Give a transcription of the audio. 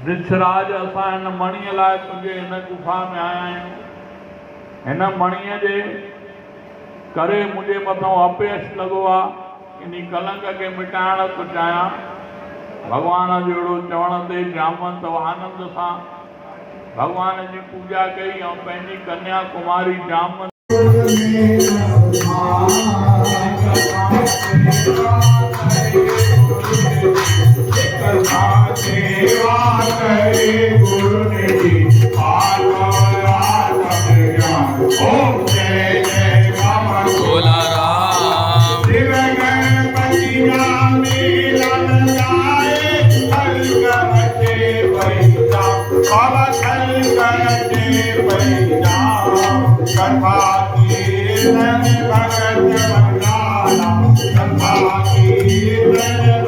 ऋषराज असां हिन मणीअ लाइ तुंहिंजे हिन गुफ़ा में आया आहियूं। हिन मणीअ जे करे मुंहिंजे मथां अपयश लॻो आहे। इन कलंक खे मिटाइण थो चाहियां। भॻवान जो अहिड़ो चवण ते जामवंत आनंद सां भगवान जी पूजा कई ऐं पंहिंजी कन्या कुमारी जामवंत भगत मंगला